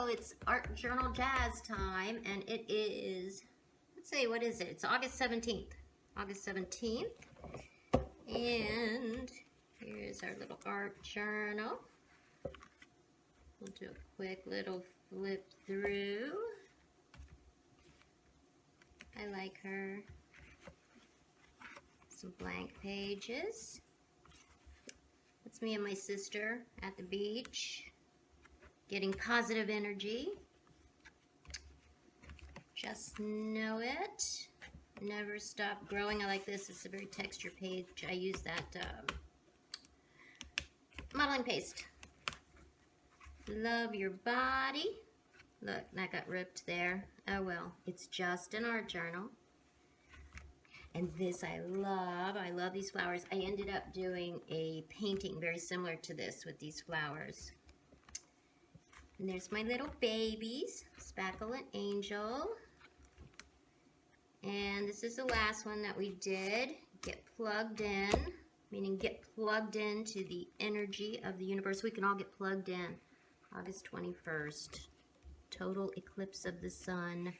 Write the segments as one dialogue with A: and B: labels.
A: it's Art Journal Jazz time, and it is, let's see, what is it? It's August 17th. August 17th. And here's our little art journal. We'll do a quick little flip through. I like her. Some blank pages. It's me and my sister at the beach, getting positive energy. Just know it. Never stop growing. I like this. It's a very texture page. I use that modeling paste. Love your body. Look, that got ripped there. Oh well, it's just an art journal. And this I love. I love these flowers. I ended up doing a painting very similar to this with these flowers. And there's my little babies, Spackle and Angel. And this is the last one that we did. Get plugged in, meaning get plugged into the energy of the universe. We can all get plugged in. August 21st. Total eclipse of the sun.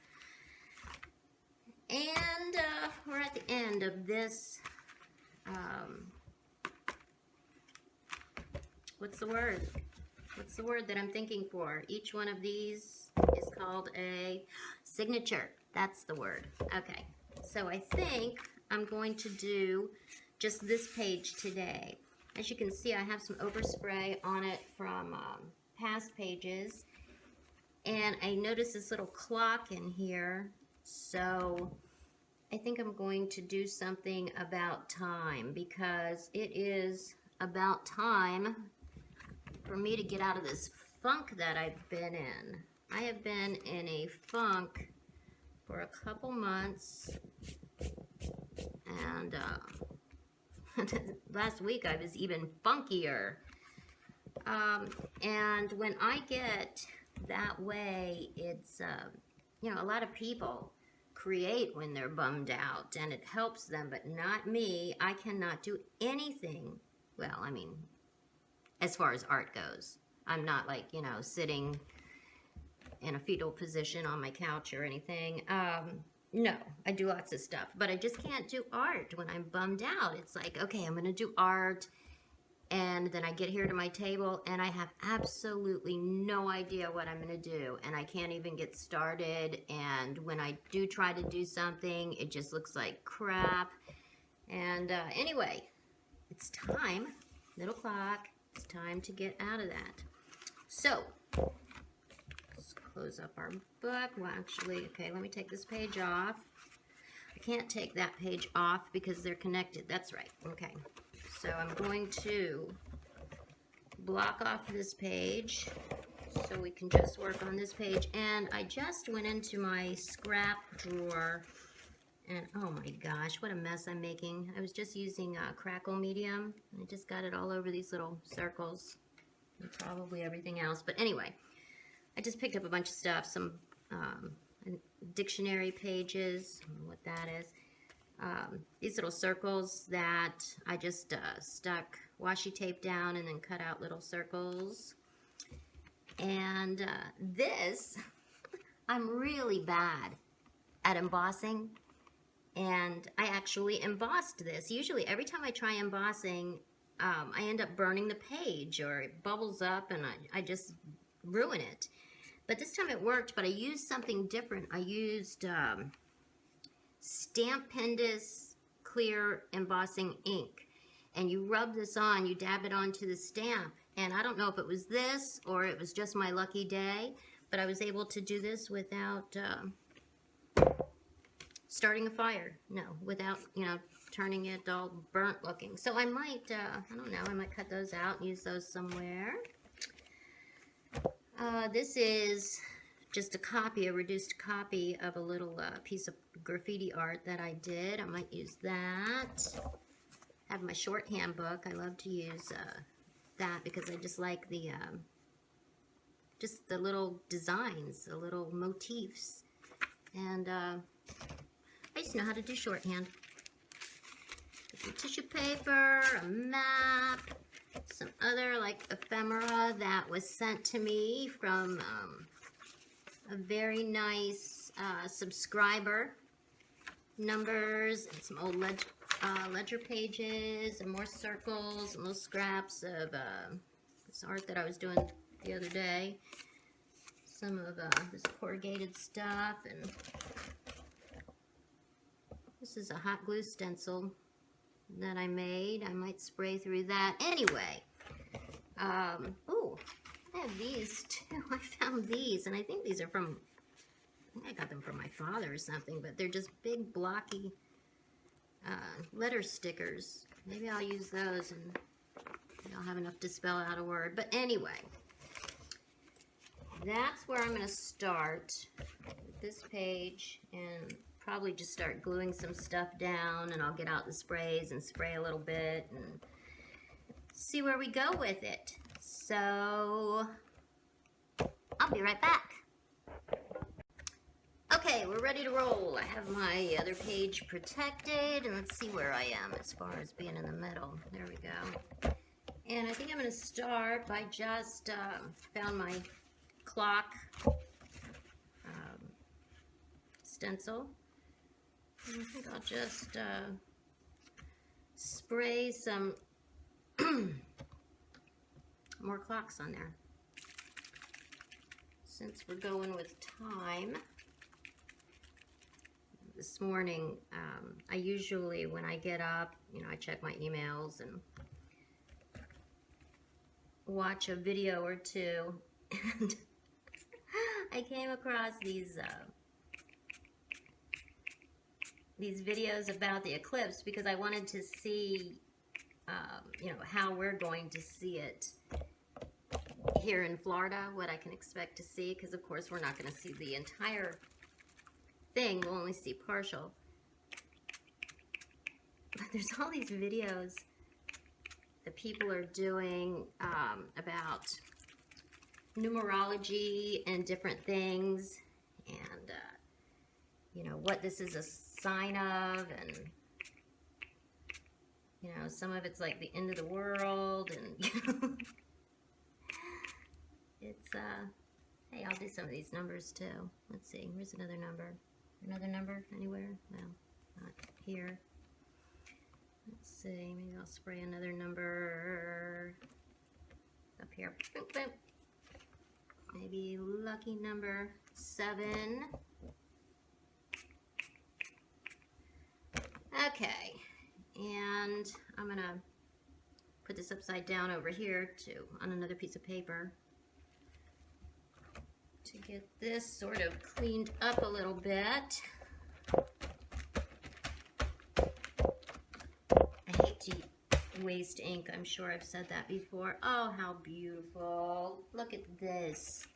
A: And we're at the end of this, what's the word? What's the word that I'm thinking for? Each one of these is called a signature. That's the word. Okay, so I think I'm going to do just this page today. As you can see, I have some overspray on it from past pages. And I noticed this little clock in here. So I think I'm going to do something about time, because it is about time for me to get out of this funk that I've been in. I have been in a funk for a couple months, and last week I was even funkier. And when I get that way, it's, you know, a lot of people create when they're bummed out, and it helps them, but not me. I cannot do anything. Well, I mean, as far as art goes, I'm not like, you know, sitting in a fetal position on my couch or anything. No, I do lots of stuff, but I just can't do art when I'm bummed out. It's like, okay, I'm gonna do art, and then I get here to my table and I have absolutely no idea what I'm gonna do, and I can't even get started, and when I do try to do something, it just looks like crap. And anyway, it's time, little clock, it's time to get out of that. So, let's close up our book. Well, actually, okay, let me take this page off. I can't take that page off because they're connected. That's right, okay. So I'm going to block off this page so we can just work on this page. And I just went into my scrap drawer, and oh my gosh, what a mess I'm making. I was just using Crackle Medium, and I just got it all over these little circles and probably everything else. But anyway, I just picked up a bunch of stuff, some dictionary pages, I don't know what that is. These little circles that I just stuck washi tape down and then cut out little circles. And this, I'm really bad at embossing, and I actually embossed this. Usually every time I try embossing, I end up burning the page, or it bubbles up and I just ruin it. But this time it worked, but I used something different. I used Stampendous clear embossing ink, and you rub this on, you dab it onto the stamp, and I don't know if it was this or it was just my lucky day, but I was able to do this without starting a fire. No, without, you know, turning it all burnt looking. So I might, I don't know, I might cut those out and use those somewhere. This is just a copy, a reduced copy of a little piece of graffiti art that I did. I might use that. I have my shorthand book. I love to use that because I just like the little designs, the little motifs. And I just know how to do shorthand. Some tissue paper, a map, some other like ephemera that was sent to me from a very nice subscriber numbers and some old ledger pages and more circles and little scraps of this art that I was doing the other day. Some of this corrugated stuff, and this is a hot glue stencil that I made. I might spray through that. Anyway, oh, I have these too. I found these, and I think these are from, I think I got them from my father or something, but they're just big blocky letter stickers. Maybe I'll use those and I'll have enough to spell out a word. But anyway, that's where I'm going to start with this page, and probably just start gluing some stuff down, and I'll get out the sprays and spray a little bit and see where we go with it. So I'll be right back. Okay, we're ready to roll. I have my other page protected, and let's see where I am as far as being in the middle. There we go. And I think I'm going to start by just found my clock stencil. And I think I'll just spray some more clocks on there. Since we're going with time, this morning, I usually, when I get up, you know, I check my emails and watch a video or two, and I came across these videos about the eclipse because I wanted to see, you know, how we're going to see it here in Florida, what I can expect to see, because of course we're not going to see the entire thing, we'll only see partial. But there's all these videos that people are doing about numerology and different things, and you know, what this is a sign of, and you know, some of it's like the end of the world, and you know, it's hey, I'll do some of these numbers too. Let's see, where's another number? Another number anywhere? No, not here. Let's see, maybe I'll spray another number up here. Boop, boop. Maybe lucky number 7. Okay, and I'm gonna put this upside down over here on another piece of paper to get this sort of cleaned up a little bit. I hate to waste ink. I'm sure I've said that before. Oh, how beautiful. Look at this.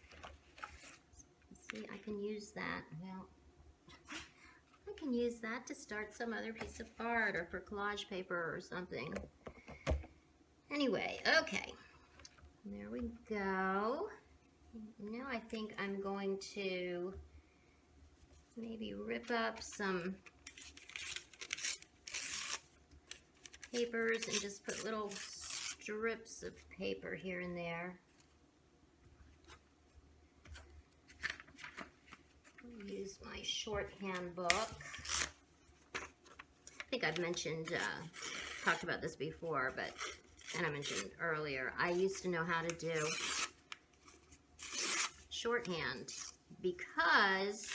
A: See, I can use that. Well, I can use that to start some other piece of art or for collage paper or something. Anyway, okay. There we go. Now I think I'm going to maybe rip up some papers and just put little strips of paper here and there. I'll use my shorthand book. I think I've mentioned, talked about this before, and I mentioned earlier, I used to know how to do shorthand because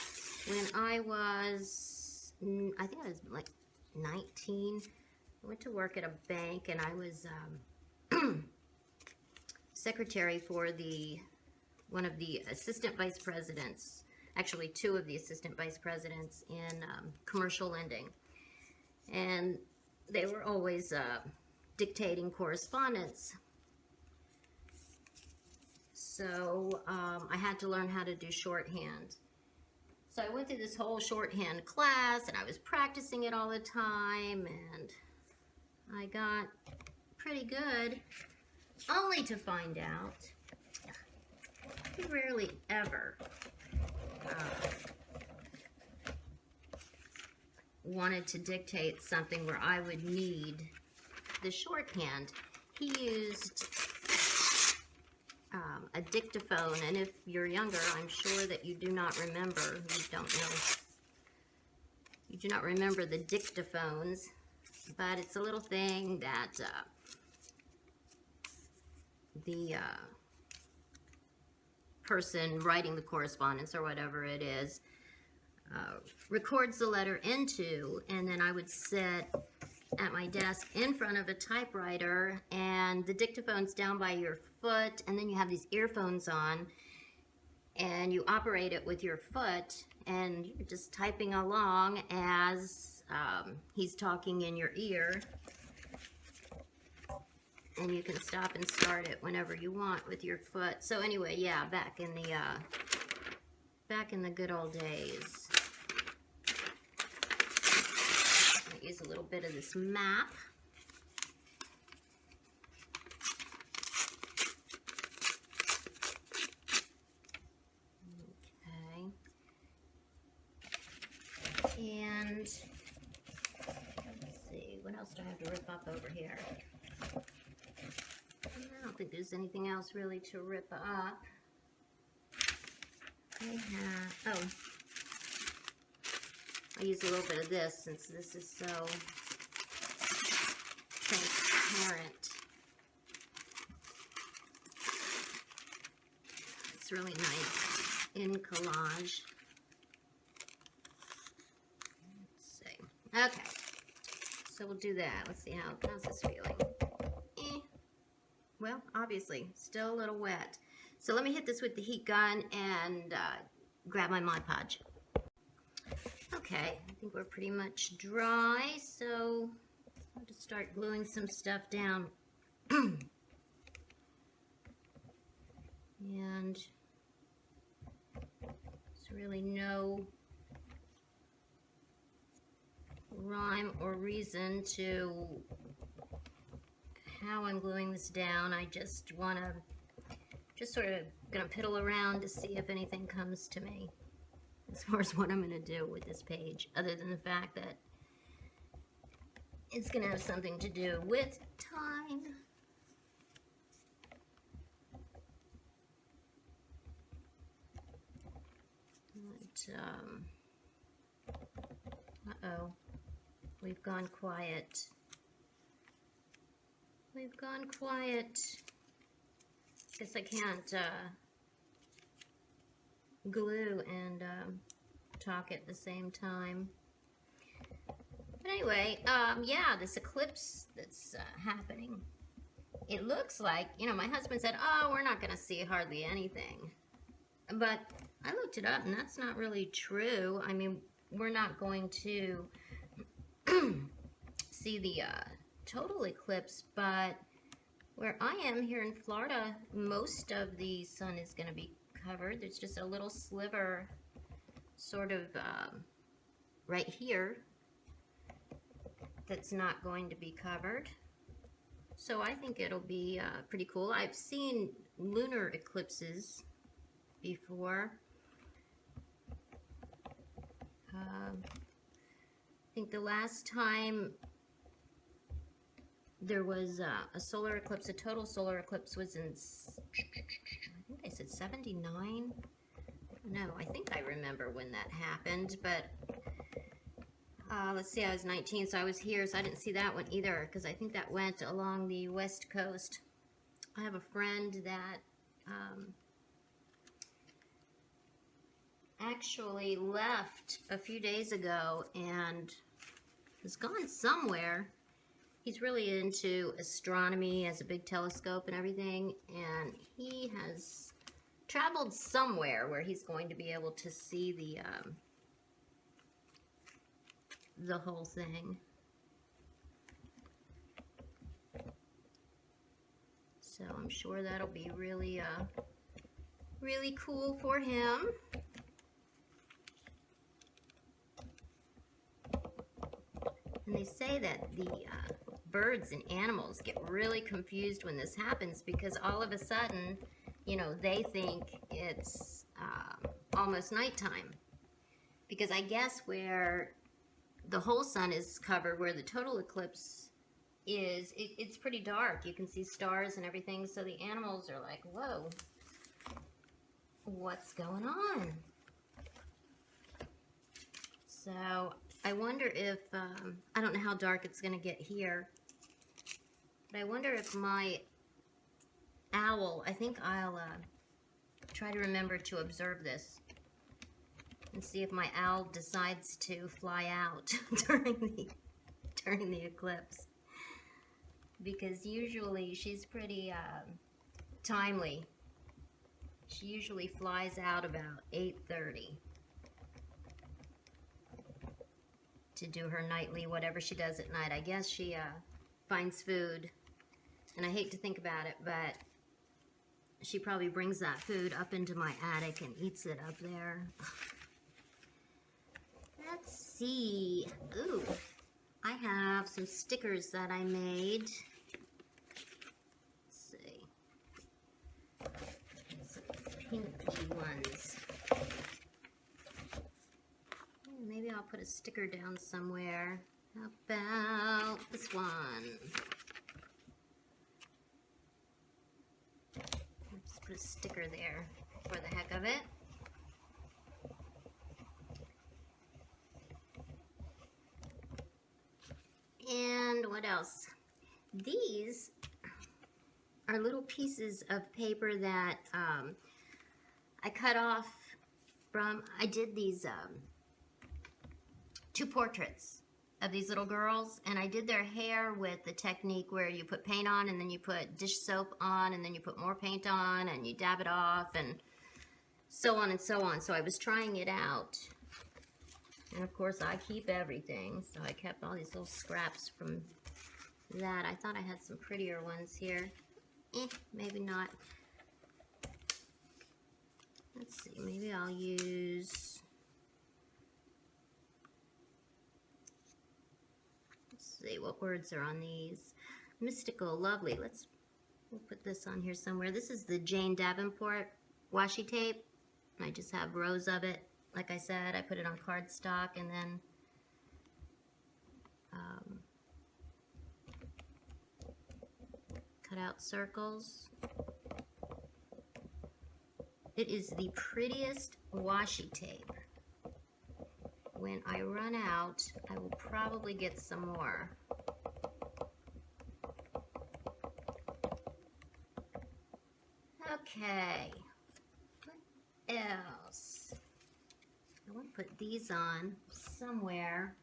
A: when I was, I think I was like 19, I went to work at a bank, and I was secretary for one of the assistant vice presidents, actually 2 of the assistant vice presidents in commercial lending, and they were always dictating correspondence. So I had to learn how to do shorthand. So I went through this whole shorthand class, and I was practicing it all the time, and I got pretty good, only to find out I rarely ever wanted to dictate something where I would need the shorthand. He used a dictaphone, and if you're younger, I'm sure that you do not remember, you don't know, you do not remember the dictaphones, but it's a little thing that the person writing the correspondence or whatever it is records the letter into, and then I would sit at my desk in front of a typewriter, and the dictaphone's down by your foot, and then you have these earphones on, and you operate it with your foot, and you're just typing along as he's talking in your ear, and you can stop and start it whenever you want with your foot. So anyway, yeah, back in the good old days. Use a little bit of this map. Okay. And let's see, what else do I have to rip up over here? I don't think there's anything else really to rip up. I use a little bit of this since this is so transparent. It's really nice in collage. Let's see. Okay, so we'll do that. Let's see how's this feeling. Well, obviously, still a little wet. So let me hit this with the heat gun and grab my Mod Podge. Okay, I think we're pretty much dry, so I'll just start gluing some stuff down. And there's really no rhyme or reason to how I'm gluing this down. I just sort of gonna piddle around to see if anything comes to me as far as what I'm going to do with this page, other than the fact that it's going to have something to do with time. Uh-oh, we've gone quiet. We've gone quiet. Guess I can't glue and talk at the same time. But anyway, yeah, this eclipse that's happening. It looks like, you know, my husband said, oh, we're not going to see hardly anything. But I looked it up, and that's not really true. I mean, we're not going to see the total eclipse, but where I am here in Florida, most of the sun is going to be covered. There's just a little sliver sort of right here that's not going to be covered. So I think it'll be pretty cool. I've seen lunar eclipses before. I think the last time there was a solar eclipse, a total solar eclipse, was in, I think they said 79. No, I think I remember when that happened, but let's see, I was 19, so I was here, so I didn't see that one either, because I think that went along the west coast. I have a friend that actually left a few days ago and has gone somewhere. He's really into astronomy, has a big telescope and everything, and he has traveled somewhere where he's going to be able to see the whole thing. So I'm sure that'll be really really cool for him. And they say that the birds and animals get really confused when this happens, because all of a sudden, you know, they think it's almost nighttime. Because I guess where the whole sun is covered, where the total eclipse is, it's pretty dark. You can see stars and everything, so the animals are like, whoa, what's going on. So I wonder if, I don't know how dark it's going to get here, but I wonder if my owl, I think I'll try to remember to observe this and see if my owl decides to fly out during the eclipse. Because usually she's pretty timely. She usually flies out about 8:30 to do her nightly, whatever she does at night. I guess she finds food, and I hate to think about it, but she probably brings that food up into my attic and eats it up there. Let's see. Ooh, I have some stickers that I made. Let's see. Some pinky ones. Maybe I'll put a sticker down somewhere. How about this one? Let's put a sticker there for the heck of it. And what else? These are little pieces of paper that I cut off from, I did these 2 portraits of these little girls, and I did their hair with the technique where you put paint on and then you put dish soap on and then you put more paint on and you dab it off and so on and so on. So I was trying it out, and of course I keep everything, so I kept all these little scraps from that. I thought I had some prettier ones here. Maybe not. Let's see, maybe I'll use, see what words are on these. Mystical, lovely. We'll put this on here somewhere. This is the Jane Davenport washi tape. I just have rows of it. Like I said, I put it on cardstock and then cut out circles. It is the prettiest washi tape. When I run out, I will probably get some more. Okay, what else? I want to put these on somewhere,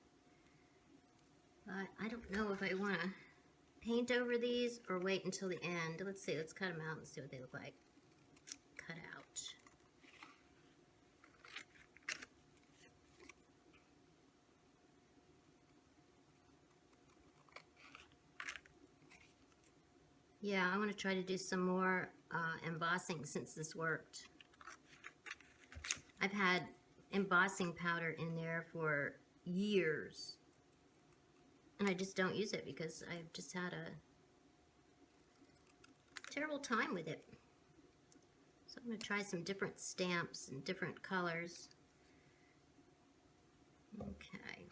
A: but I don't know if I want to paint over these or wait until the end. Let's see, let's cut them out and see what they look like. Cut out. Yeah, I want to try to do some more embossing since this worked. I've had embossing powder in there for years, and I just don't use it because I've just had a terrible time with it. So I'm going to try some different stamps and different colors. Okay.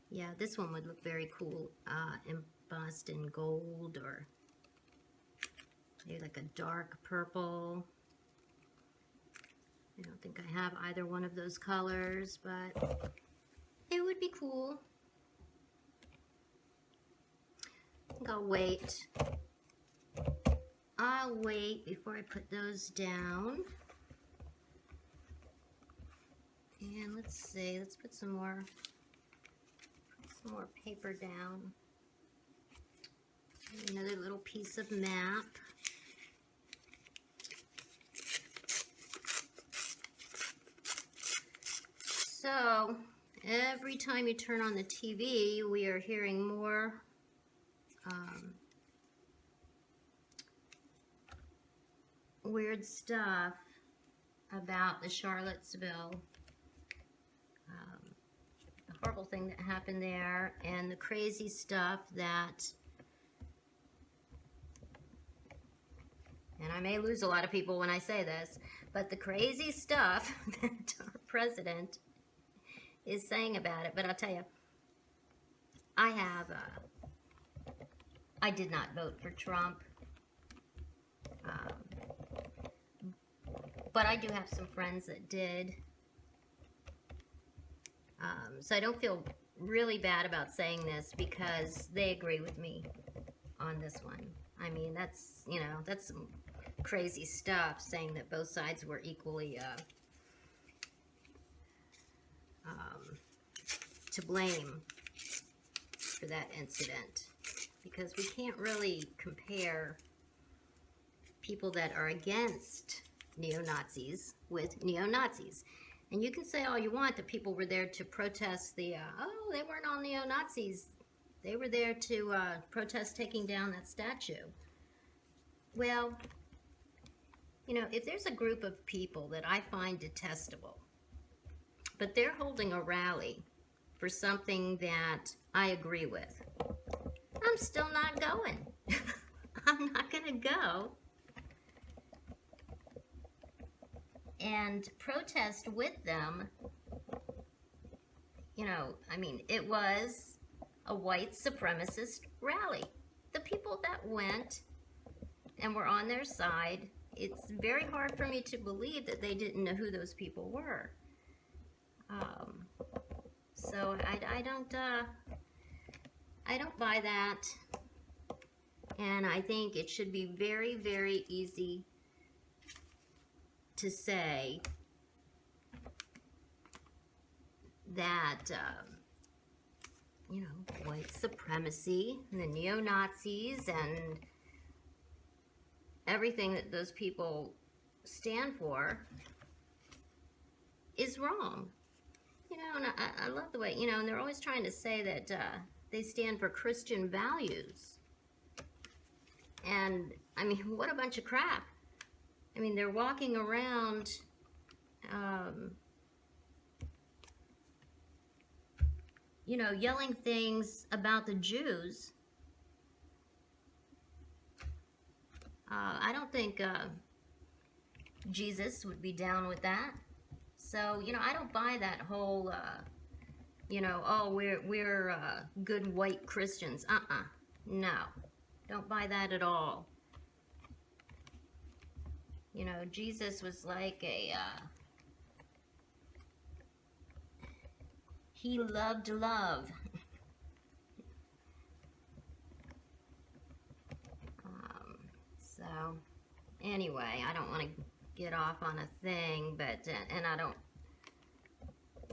A: Yeah, this one would look very cool, embossed in gold or maybe like a dark purple. I don't think I have either one of those colors, but it would be cool. I think I'll wait. I'll wait before I put those down. And let's see, let's put some more paper down. Another little piece of map. So every time you turn on the TV, we are hearing more weird stuff about the Charlottesville, the horrible thing that happened there, and the crazy stuff that, and I may lose a lot of people when I say this, but the crazy stuff that our president is saying about it. But I'll tell you, I did not vote for Trump. But I do have some friends that did. So I don't feel really bad about saying this because they agree with me on this one. I mean, that's, you know, that's some crazy stuff, saying that both sides were equally to blame for that incident, because we can't really compare people that are against neo-Nazis with neo-Nazis. And you can say all you want that people were there to protest the, oh, they weren't all neo-Nazis. They were there to protest taking down that statue. Well, you know, if there's a group of people that I find detestable, but they're holding a rally for something that I agree with, I'm still not going. I'm not going to go and protest with them. You know, I mean, it was a white supremacist rally. The people that went and were on their side, it's very hard for me to believe that they didn't know who those people were. So I don't buy that. And I think it should be very, very easy to say that, you know, white supremacy and the neo-Nazis and everything that those people stand for is wrong. You know, and I love the way, you know, and they're always trying to say that they stand for Christian values. And, I mean, what a bunch of crap. I mean, they're walking around, you know, yelling things about the Jews. I don't think Jesus would be down with that. So, you know, I don't buy that whole, you know, oh, we're good white Christians. No, don't buy that at all. You know, Jesus was like a, he loved love. So, anyway, I don't want to get off on a thing, but, and I don't,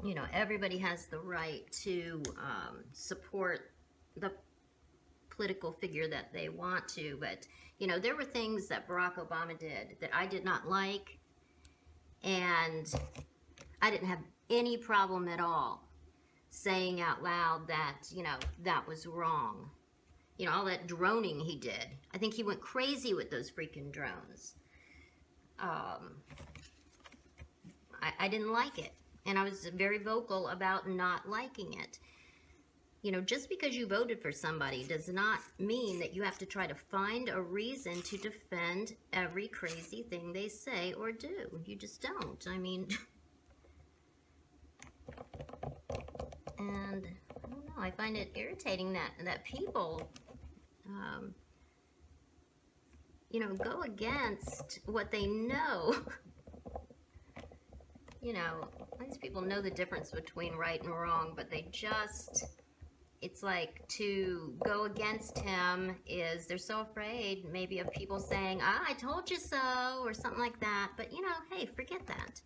A: you know, everybody has the right to support the political figure that they want to, but, you know, there were things that Barack Obama did that I did not like, and I didn't have any problem at all saying out loud that, you know, that was wrong. You know, all that droning he did. I think he went crazy with those freaking drones. I didn't like it. And I was very vocal about not liking it. You know, just because you voted for somebody does not mean that you have to try to find a reason to defend every crazy thing they say or do. You just don't. I mean, and I don't know, I find it irritating that people, you know, go against what they know. You know, these people know the difference between right and wrong, but they just, it's like to go against him is, they're so afraid maybe of people saying, I told you so, or something like that. But, you know, hey, forget that.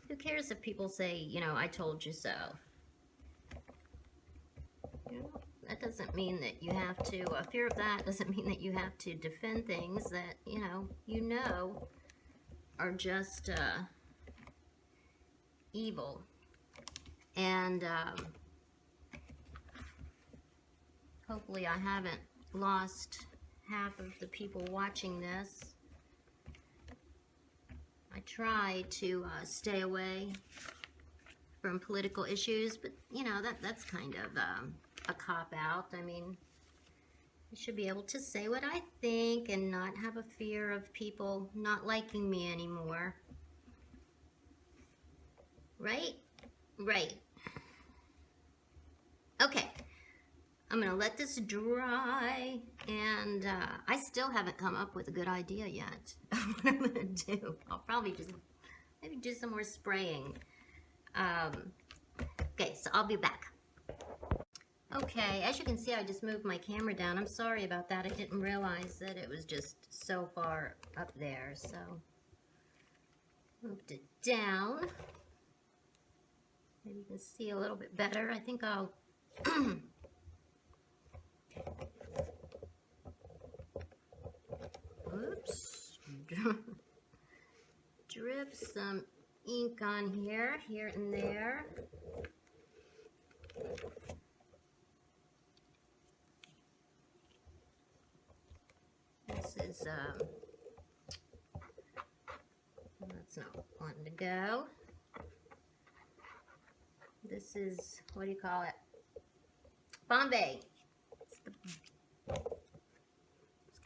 A: Who cares if people say, you know, I told you so? You know, that doesn't mean that you have to, fear of that doesn't mean that you have to defend things that, you know, are just, evil. And hopefully I haven't lost half of the people watching this. I try to stay away from political issues, but you know, that's kind of a cop-out. I mean, I should be able to say what I think and not have a fear of people not liking me anymore. Right? Right. Okay. I'm going to let this dry, and I still haven't come up with a good idea yet of what I'm going to do. I'll probably just maybe do some more spraying. Okay, so I'll be back. Okay, as you can see, I just moved my camera down. I'm sorry about that. I didn't realize that it was just so far up there, so moved it down. Maybe you can see a little bit better. I think I'll oops, drip some ink on here and there. This is, that's not wanting to go. This is, what do you call it? Bombay. Let's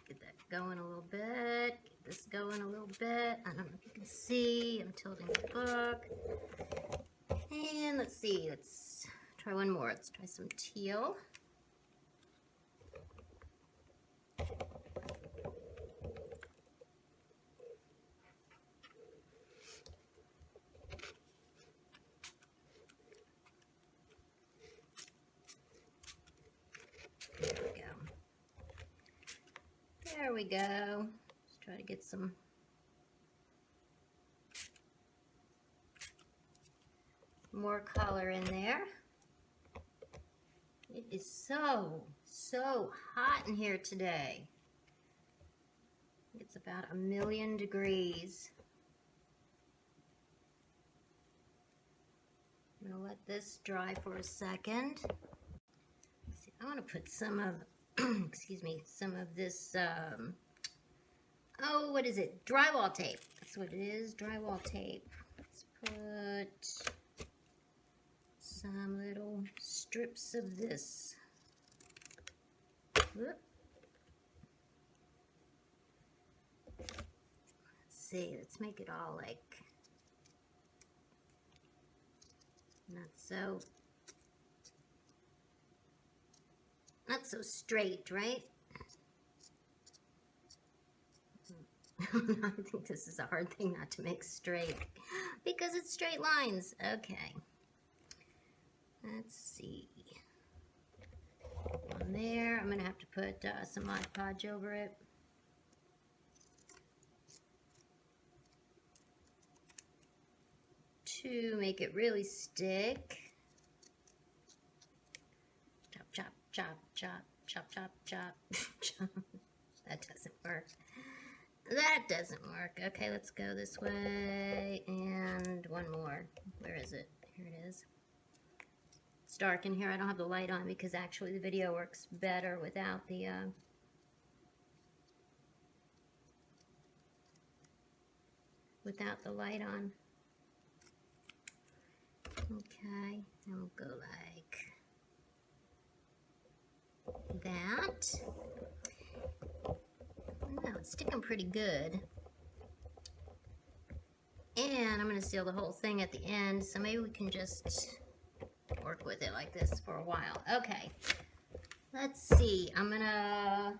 A: get that going a little bit. Get this going a little bit. I don't know if you can see. I'm tilting the book. And let's see. Let's try one more. Let's try some teal. There we go. Let's try to get some more color in there. It is so hot in here today. It's about 1,000,000 degrees. I'm gonna let this dry for a second. See, I want to put some of excuse me, some of this, oh, what is it? Drywall tape. That's what it is, drywall tape. Let's put some little strips of this. Whoop. Let's see, let's make it all like, not so straight, right? I think this is a hard thing not to make straight because it's straight lines. Okay. Let's see. On there, I'm going to have to put some Mod Podge over it. To make it really stick. Chop, chop, chop, chop, chop, chop, chop. That doesn't work. That doesn't work. Okay, let's go this way. And one more. Where is it? Here it is. It's dark in here. I don't have the light on because actually the video works better without the light on. Okay, and we'll go like that. No, it's sticking pretty good. And I'm going to seal the whole thing at the end, so maybe we can just work with it like this for a while. Okay, let's see. I'm going to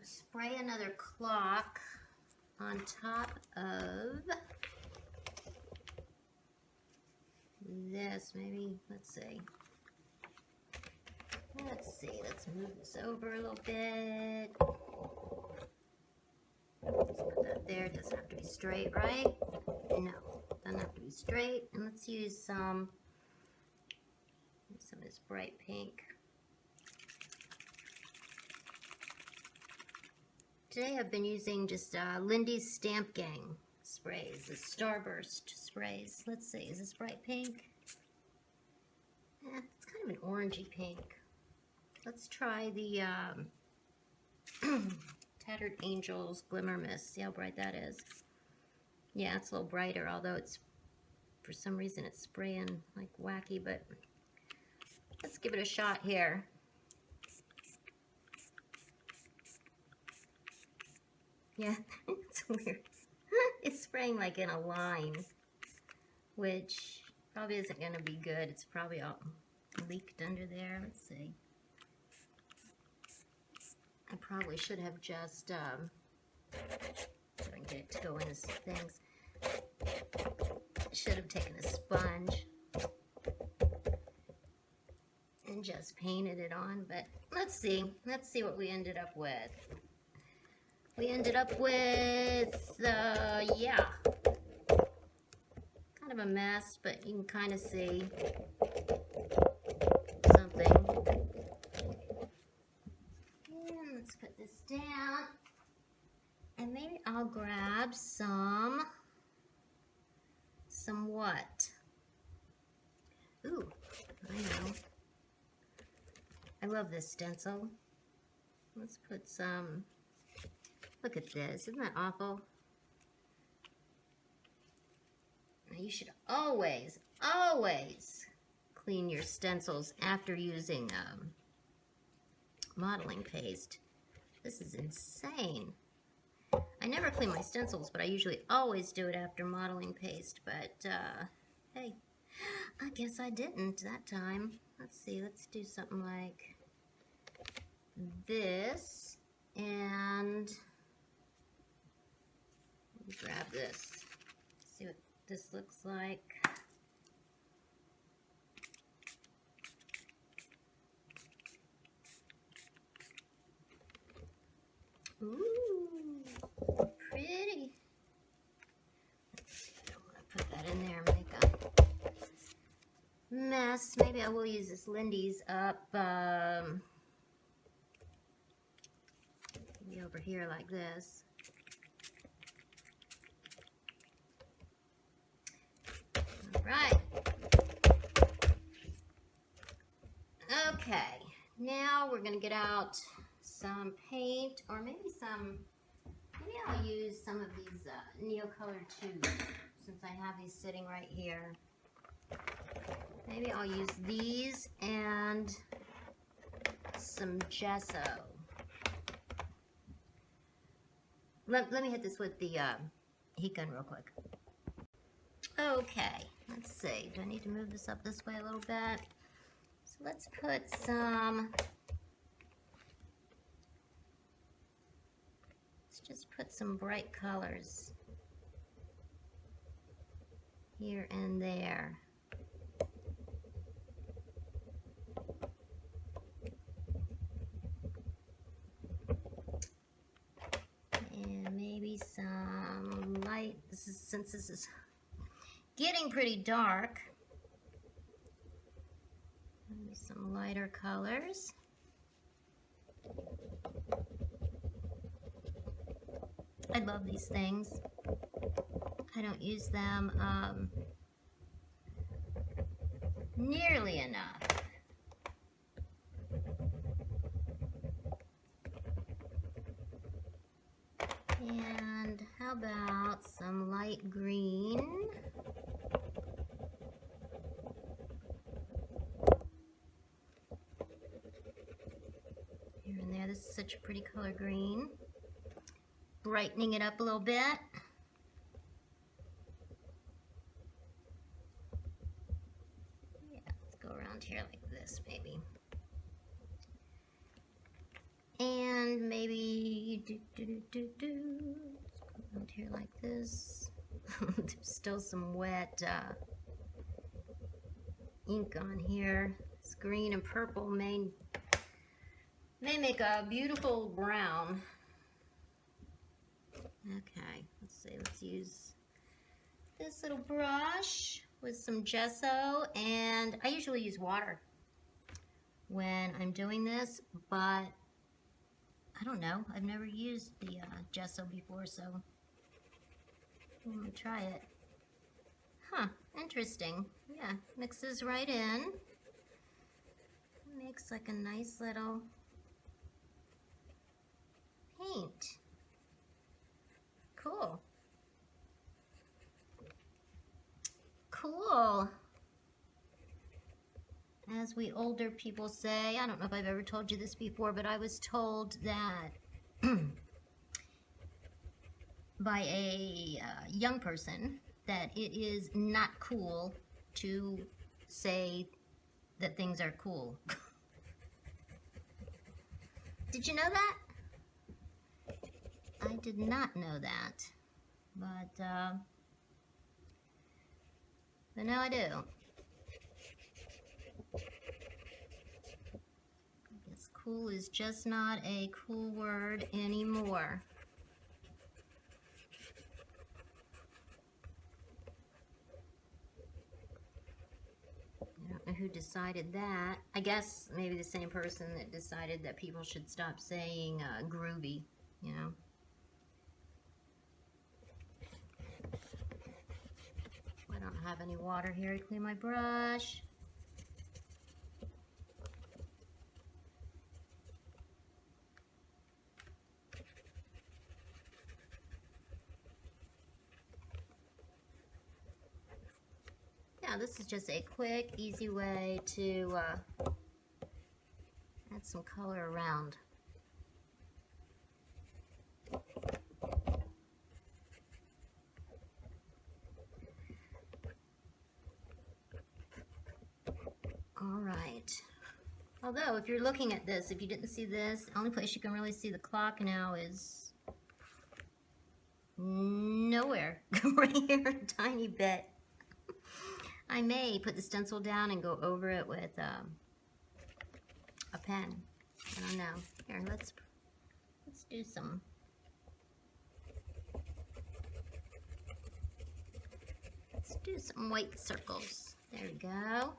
A: spray another clock on top of this. Maybe, let's see. Let's move this over a little bit. Let's put that there. It doesn't have to be straight, right? No, doesn't have to be straight. And let's use some of this bright pink. Today I've been using just Lindy's Stamp Gang sprays, the Starburst sprays. Let's see, is this bright pink? Yeah, it's kind of an orangey pink. Let's try the Tattered Angels Glimmer Mist. See how bright that is? Yeah, it's a little brighter, although it's, for some reason, it's spraying like wacky, but let's give it a shot here. Yeah, it's weird. It's spraying like in a line, which probably isn't going to be good. It's probably all leaked under there. Let's see. I probably should have just and get it to go in his things. Should have taken a sponge and just painted it on, but let's see what we ended up with. We ended up with, yeah, kind of a mess, but you can kind of see something. And let's put this down, and maybe I'll grab some what? Ooh, I know. I love this stencil. Let's put some, look at this, isn't that awful? Now you should always clean your stencils after using modeling paste. This is insane. I never clean my stencils, but I usually always do it after modeling paste, but hey, I guess I didn't that time. Let's see, let's do something like this, and let me grab this, see what this looks like. Ooh, pretty. I don't want to put that in there and make a mess. Maybe I will use this Lindy's up maybe over here like this. All right. Okay, now we're going to get out some paint, or maybe I'll use some of these Neocolor II, since I have these sitting right here. Maybe I'll use these and some gesso. Let me hit this with the heat gun real quick. Okay, let's see. Do I need to move this up this way a little bit? So let's put some, just put some bright colors here and there. And maybe some light, since this is getting pretty dark, maybe some lighter colors. I love these things. I don't use them nearly enough. And how about some light green? Here and there, this is such a pretty color green. Brightening it up a little bit. Yeah, let's go around here like this maybe. And maybe let's go around here like this. There's still some wet ink on here. This green and purple may make a beautiful brown. Okay, let's see, let's use this little brush with some gesso, and I usually use water when I'm doing this, but I don't know, I've never used the gesso before, so I'm gonna try it. Huh, interesting. Yeah, mixes right in. Makes like a nice little paint. Cool. Cool. As we older people say, I don't know if I've ever told you this before, but I was told that by a young person that it is not cool to say that things are cool. Did you know that? I did not know that. but now I do. I guess cool is just not a cool word anymore. I don't know who decided that. I guess maybe the same person that decided that people should stop saying groovy, you know. I don't have any water here to clean my brush. Yeah, this is just a quick, easy way to add some color around. All right. Although, if you're looking at this, if you didn't see this, the only place you can really see the clock now is nowhere. Right here, a tiny bit. I may put the stencil down and go over it with a pen. I don't know. Here, let's do some. Let's do some white circles. There we go.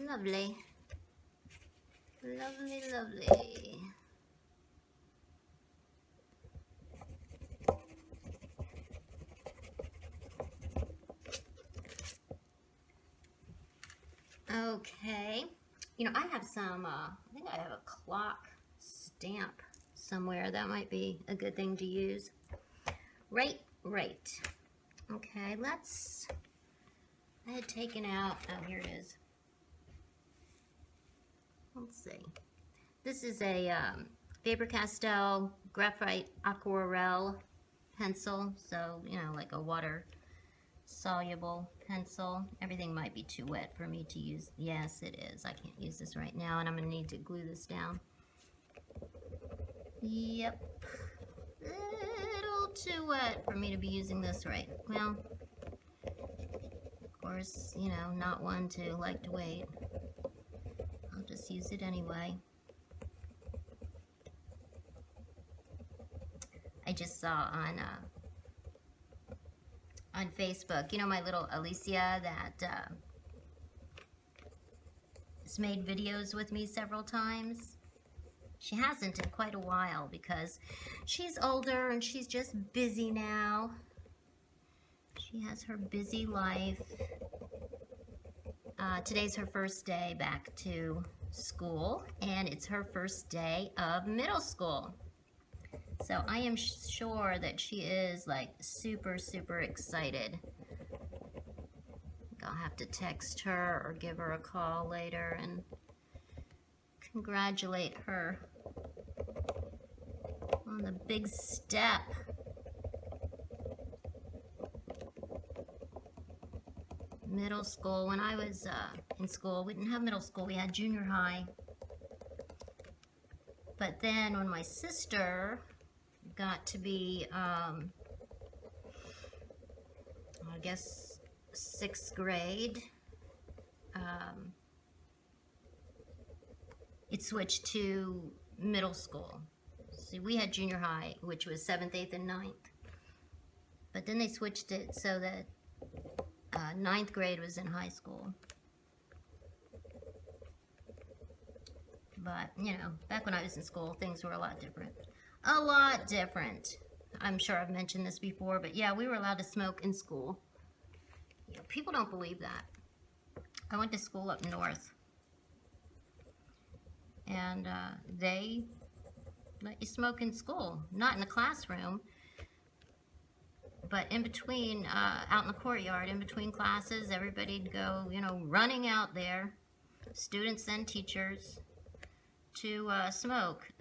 A: Lovely. Lovely, lovely. Okay. You know, I have some, I think I have a clock stamp somewhere. That might be a good thing to use. Right. Okay, I had taken out, oh, here it is. Let's see. This is a Faber-Castell Graphite Aquarelle pencil. So, you know, like a water-soluble pencil. Everything might be too wet for me to use. Yes, it is. I can't use this right now, and I'm going to need to glue this down. Yep. Little too wet for me to be using this right. Well, of course, you know, not one to like to wait. I'll just use it anyway. I just saw on Facebook, you know, my little Alicia that has made videos with me several times. She hasn't in quite a while because she's older and she's just busy now. She has her busy life. Today's her first day back to school, and it's her first day of middle school. So I am sure that she is like super, super excited. I'll have to text her or give her a call later and congratulate her on the big step. Middle school. When I was in school, we didn't have middle school, we had junior high. But then when my sister got to be, I guess, 6th grade, it switched to middle school. See, we had junior high, which was 7th, 8th, and 9th. But then they switched it so that 9th grade was in high school. But, you know, back when I was in school, things were a lot different. A lot different. I'm sure I've mentioned this before, but yeah, we were allowed to smoke in school. You know, people don't believe that. I went to school up north. And they let you smoke in school. Not in the classroom, but in between, out in the courtyard, in between classes, everybody'd go, you know, running out there, students and teachers, to smoke.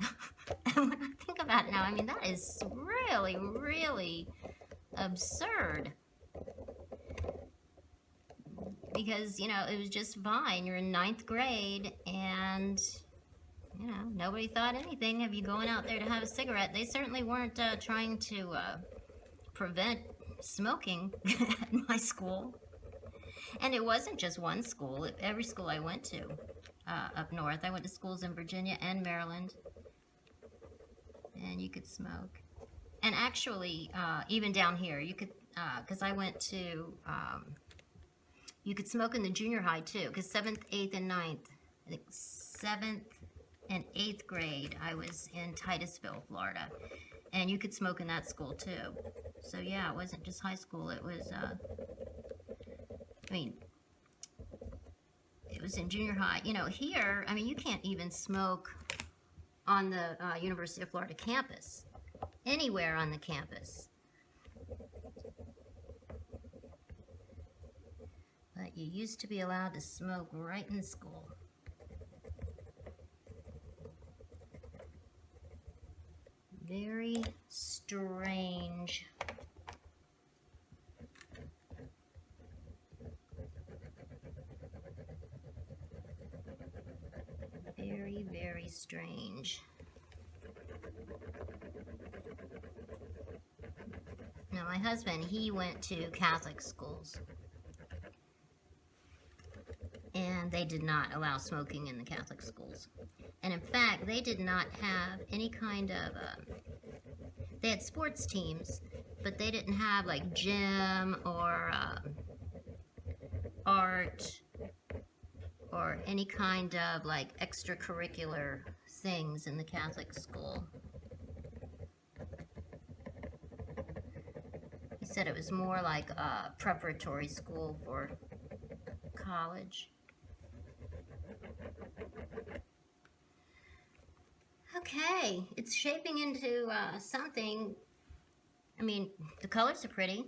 A: And when I think about it now, I mean, that is really, really absurd. Because, you know, it was just fine. You're in 9th grade, and, you you know, nobody thought anything of you going out there to have a cigarette. They certainly weren't trying to prevent smoking at my school. And it wasn't just one school. Every school I went to up north. I went to schools in Virginia and Maryland. And you could smoke. And actually, even down here, you could, because I went to, you could smoke in the junior high too, because 7th, 8th, and 9th, I think 7th and 8th grade, I was in Titusville, Florida. And you could smoke in that school too. So yeah, it wasn't just high school, it was, I mean, it was in junior high. You know, here, I mean, you can't even smoke on the University of Florida campus. Anywhere on the campus. But you used to be allowed to smoke right in school. Very strange. Very, very strange. Now, my husband, he went to Catholic schools. And they did not allow smoking in the Catholic schools. And in fact, they did not have any kind of, they had sports teams, but they didn't have like gym or art or any kind of like extracurricular things in the Catholic school. He said it was more like a preparatory school for college. Okay, it's shaping into something. I mean, the colors are pretty.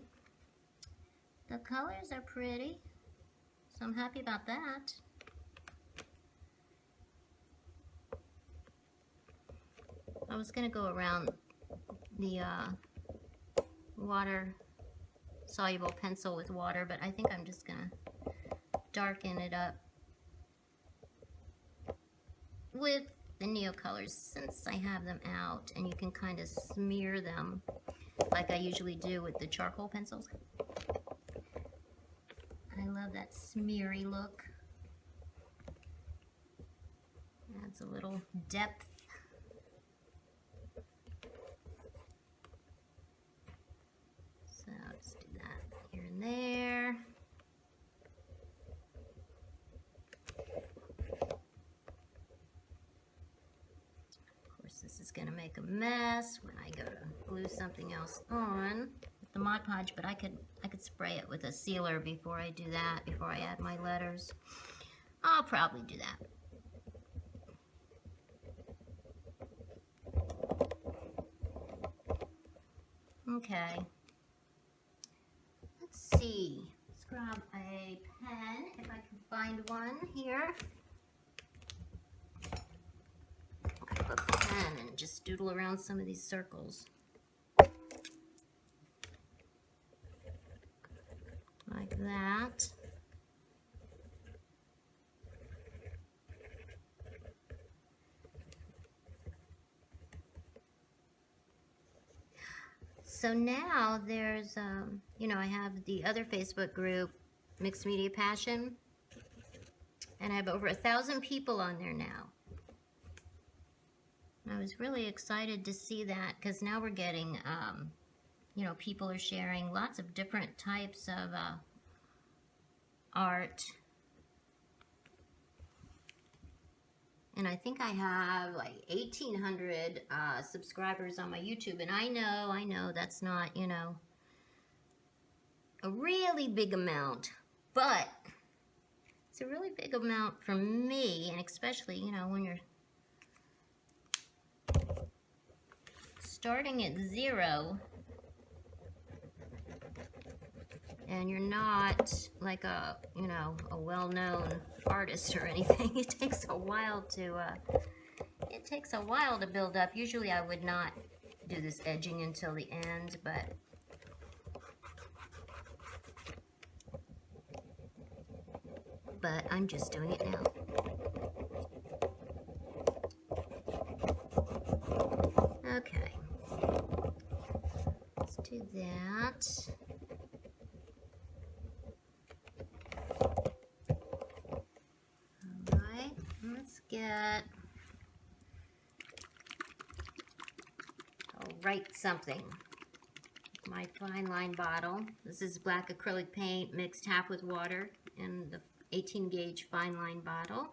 A: The colors are pretty, so I'm happy about that. I was going to go around the water-soluble pencil with water, but I think I'm just going to darken it up with the Neocolors, since I have them out, and you can kind of smear them like I usually do with the charcoal pencils. I love that smeary look. Adds a little depth. So let's do that here and there. This is going to make a mess when I go to glue something else on with the Mod Podge, but I could spray it with a sealer before I do that, before I add my letters. I'll probably do that. Okay. Let's see. Let's grab a pen if I can find one here. A pen and just doodle around some of these circles. Like that. So now there's, you know, I have the other Facebook group, Mixed Media Passion, and I have over 1,000 people on there now. I was really excited to see that, because now we're getting, you know, people are sharing lots of different types of art. And I think I have like 1,800 subscribers on my YouTube. And I know that's not, you know, a really big amount, but it's a really big amount for me, and especially, you know, when you're starting at 0 and you're not like a, you know, a well-known artist or anything. It takes a while to build up. Usually I would not do this edging until the end, but I'm just doing it now. do that. All right, let's get, I'll write something. My fine line bottle. This is black acrylic paint mixed half with water in the 18 gauge fine line bottle.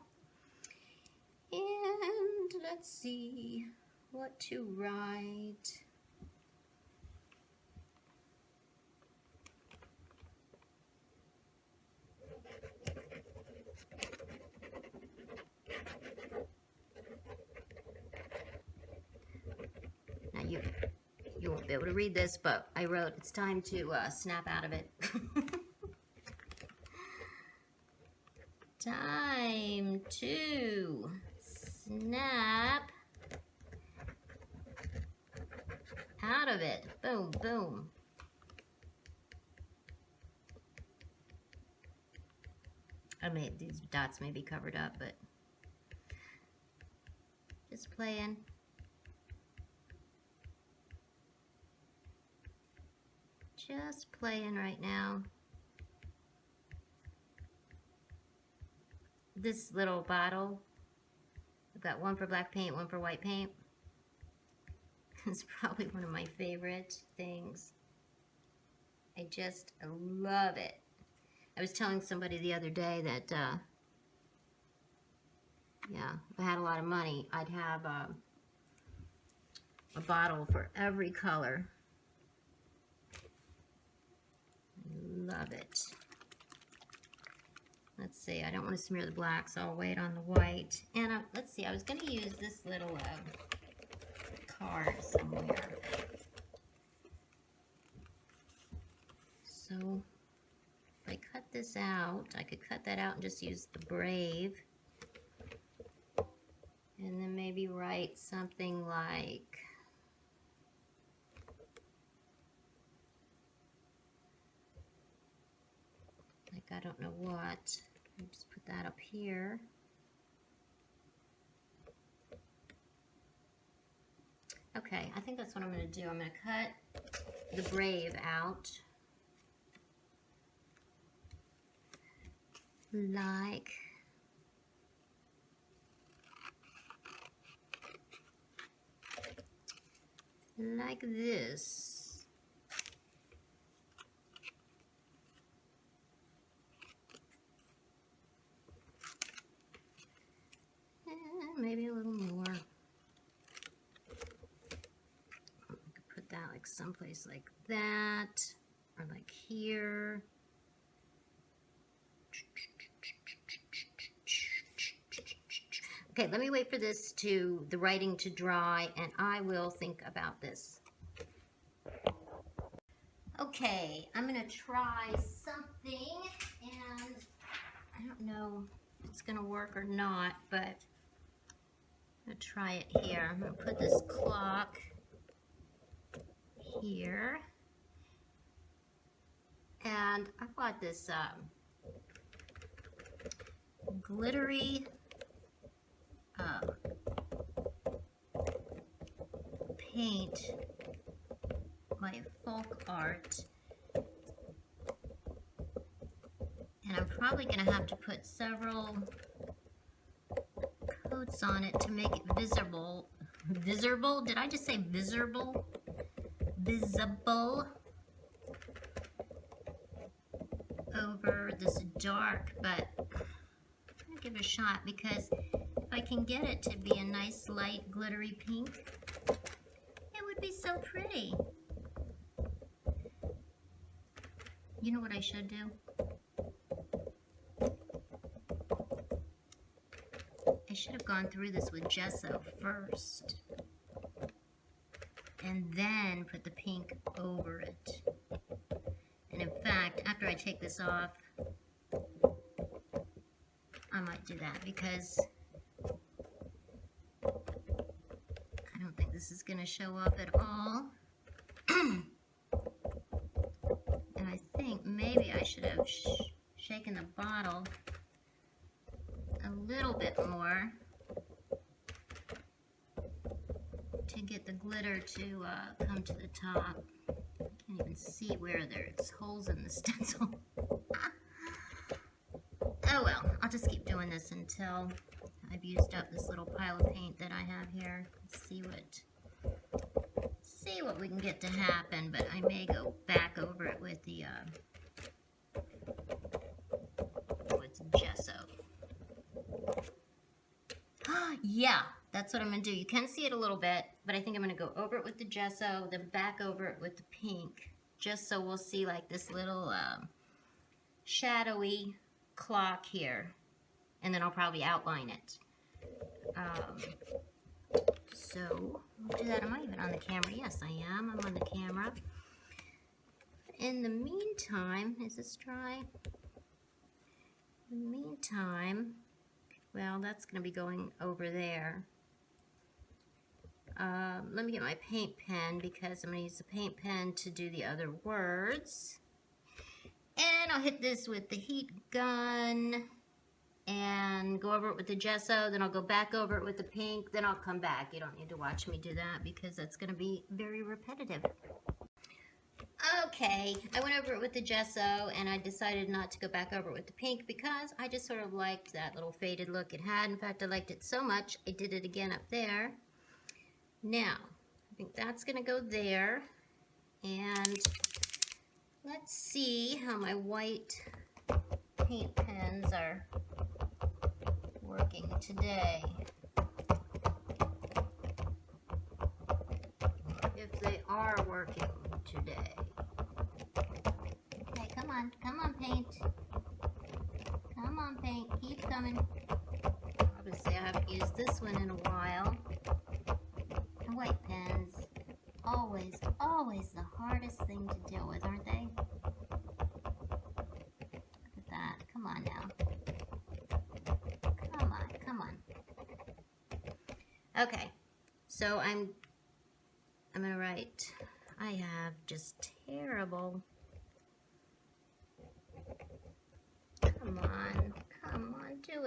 A: And let's see what to write. Now you won't be able to read this, but I wrote, it's time to snap out of it. Time to snap out of it. Boom, boom. These dots may be covered up, but just playing. Just playing right now. This little bottle, I've got one for black paint, one for white paint. It's probably one of my favorite things. I just love it. I was telling somebody the other day that, yeah, if I had a lot of money, I'd have a bottle for every color. I love it. Let's see, I don't want to smear the black, so I'll wait on the white. And let's see, I was going to use this little card somewhere. So, if I cut this out, I could cut that out and just use the Brave. And then maybe write something like, I don't know what. I'll just put that up here. Okay, I think that's what I'm going to do. I'm going to cut the Brave out. Like this. Maybe a little more. I could put that like someplace like that, or like here. Okay, let me wait for this the writing to dry, and I will think about this. Okay, I'm gonna try something, and I don't know if it's gonna work or not, but I'm gonna try it here. I'm gonna put this clock here, and I bought this glittery paint by Folk Art, and I'm probably gonna have to put several coats on it to make it visible. Visible? Did I just say visible? Visible over this dark, but I'm gonna give it a shot, because if I can get it to be a nice light glittery pink, it would be so pretty. You know what I should do? I should have gone through this with gesso first, and then put the pink over it. And in fact, after I take this off, I might do that, because I don't think this is going to show up at all. And I think maybe I should have shaken the bottle a little bit more to get the glitter to come to the top. Can't even see where there's holes in the stencil. Oh well, I'll just keep doing this until I've used up this little pile of paint that I have here. Let's see what we can get to happen, but I may go back over it with the gesso. Yeah, that's what I'm gonna do. You can see it a little bit, but I think I'm gonna go over it with the gesso, then back over it with the pink, just so we'll see like this little shadowy clock here, and then I'll probably outline it. So I'll do that. Am I even on the camera? Yes, I am. I'm on the camera. In the meantime, is this dry? In the meantime, well, that's going to be going over there. Let me get my paint pen because I'm going to use the paint pen to do the other words. And I'll hit this with the heat gun and go over it with the gesso. Then I'll go back over it with the pink. Then I'll come back. You don't need to watch me do that because that's going to be very repetitive. Okay, I went over it with the gesso and I decided not to go back over it with the pink because I just sort of liked that little faded look it had. In fact, I liked it so much, I did it again up there. Now, I think that's going to go there. And let's see how my white paint pens are working today. If they are working today. Okay, come on paint. Come on paint, keep coming. Obviously I haven't used this one in a while. And white pens, always the hardest thing to deal with, aren't they? Look at that, come on now. Come on. Okay, so I'm gonna write, I have just terrible. Come on, do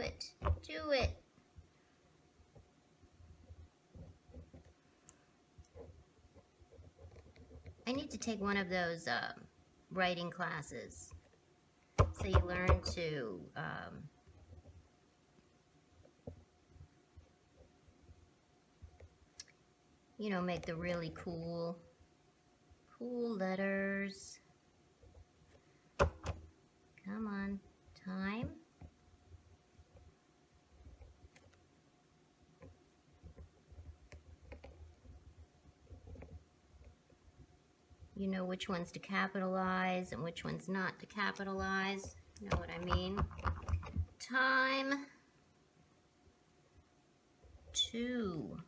A: it. I need to take one of those writing classes so you learn to you know, make the really cool letters. Come on, time. You know which ones to capitalize and which ones not to capitalize. You know what I mean? Time 2.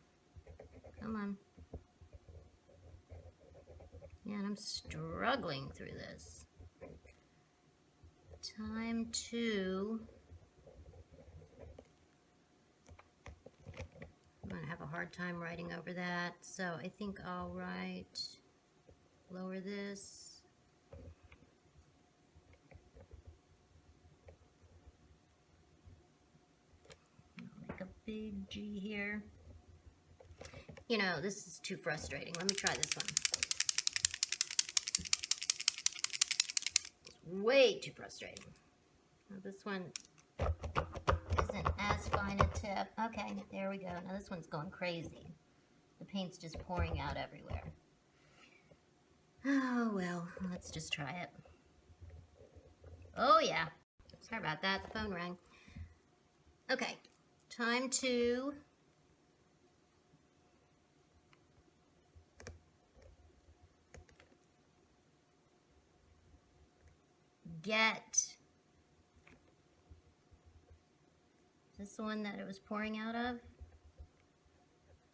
A: Come on. Yeah, and I'm struggling through this. Time 2. I'm going to have a hard time writing over that, so I think I'll write, lower this. I'll make a big G here. You know, this is too frustrating. Let me try this one. It's way too frustrating. Now this one isn't as fine a tip. Okay, there we go. Now this one's going crazy. The paint's just pouring out everywhere. Oh, well, let's just try it. Oh, yeah. Sorry about that. The phone rang. Okay, time to get. Is this the one that it was pouring out of?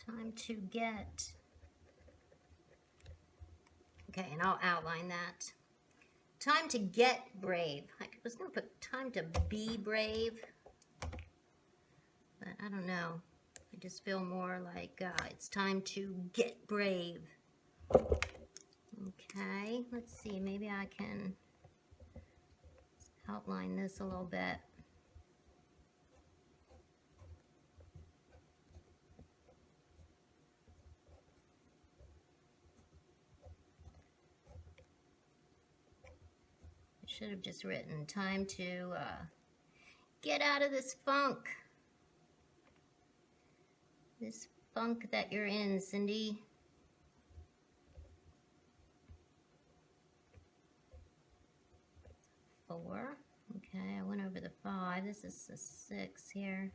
A: Time to get. Okay, and I'll outline that. Time to get brave. I was going to put time to be brave, but I don't know. I just feel more like it's time to get brave. Okay, let's see. Maybe I can outline this a little bit. should have just written time to get out of this funk. This funk that you're in, Cyndi. Four. Okay, I went over the 5. This is a 6 here.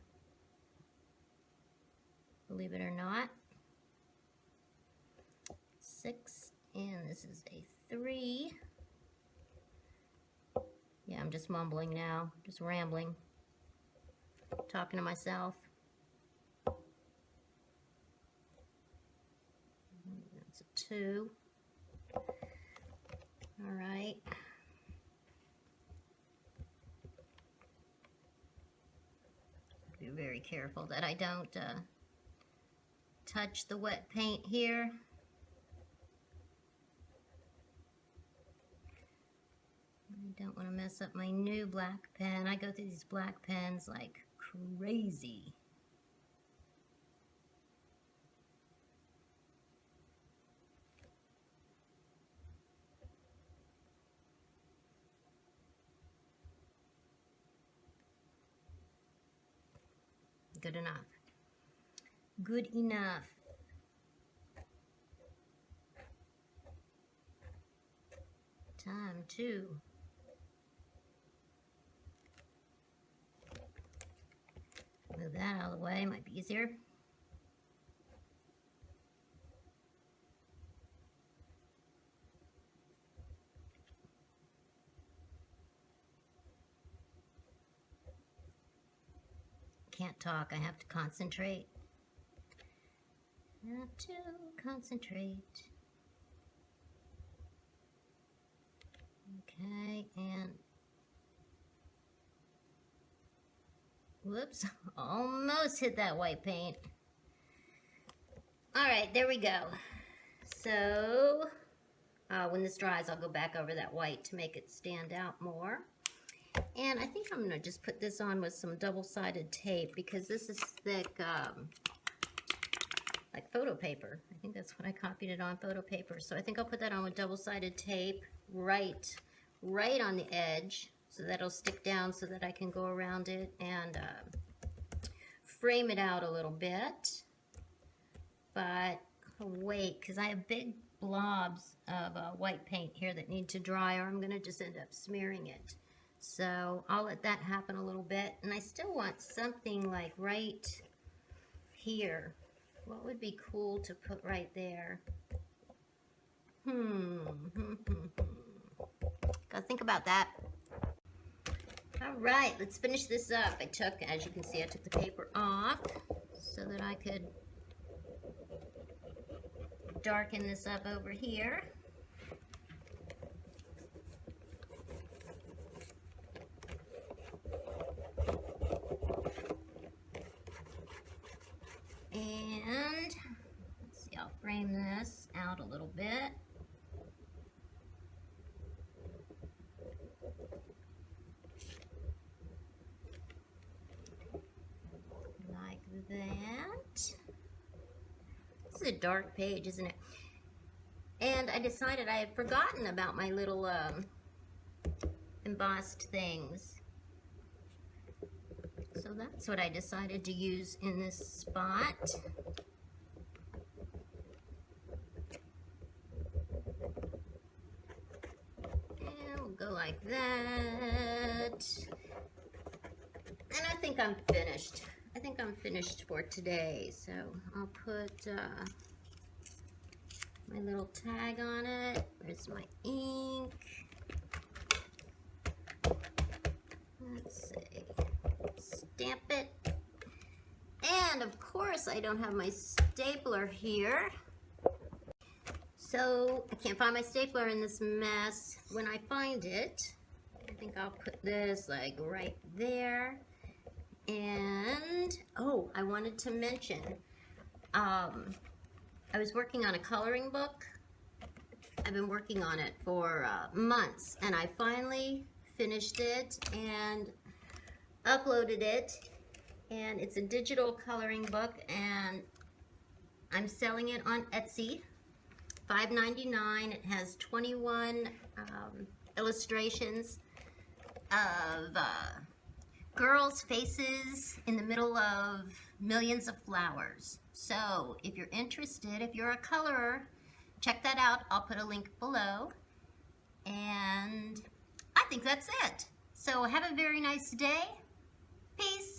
A: Believe it or not. 6, and this is a 3. Yeah, I'm just mumbling now, just rambling, talking to myself. That's a 2. All right. Be very careful that I don't touch the wet paint here. I don't want to mess up my new black pen. I go through these black pens like crazy. Good enough. Good enough. Time to move that out of the way, might be easier. Can't talk, I have to concentrate. Have to concentrate. Okay, and whoops, almost hit that white paint. All right, there we go. So when this dries, I'll go back over that white to make it stand out more. And I think I'm gonna just put this on with some double-sided tape because this is thick, like photo paper. I think that's what I copied it on, photo paper. So I think I'll put that on with double-sided tape right on the edge, so that'll stick down so that I can go around it and frame it out a little bit. But I'll wait, because I have big blobs of white paint here that need to dry, or I'm gonna just end up smearing it. So I'll let that happen a little bit. And I still want something like right here. What would be cool to put right there? Gotta think about that. All right, let's finish this up. I took, as you can see, I took the paper off so that I could darken this up over here. And let's see, I'll frame this out a little bit. Like that. This is a dark page, isn't it? And I decided I had forgotten about my little embossed things. So that's what I decided to use in this spot. And we'll go like that. And I think I'm finished. I think I'm finished for today. So I'll put my little tag on it. Where's my ink? Let's see. Stamp it. And of course I don't have my stapler here. So I can't find my stapler in this mess. When I find it, I think I'll put this like right there. And oh, I wanted to mention, I was working on a coloring book. I've been working on it for months, and I finally finished it and uploaded it. And it's a digital coloring book, and I'm selling it on Etsy, $5.99. It has 21 illustrations. of girls' faces in the middle of millions of flowers. So if you're interested, if you're a colorer, check that out. I'll put a link below. And I think that's it. So have a very nice day. Peace.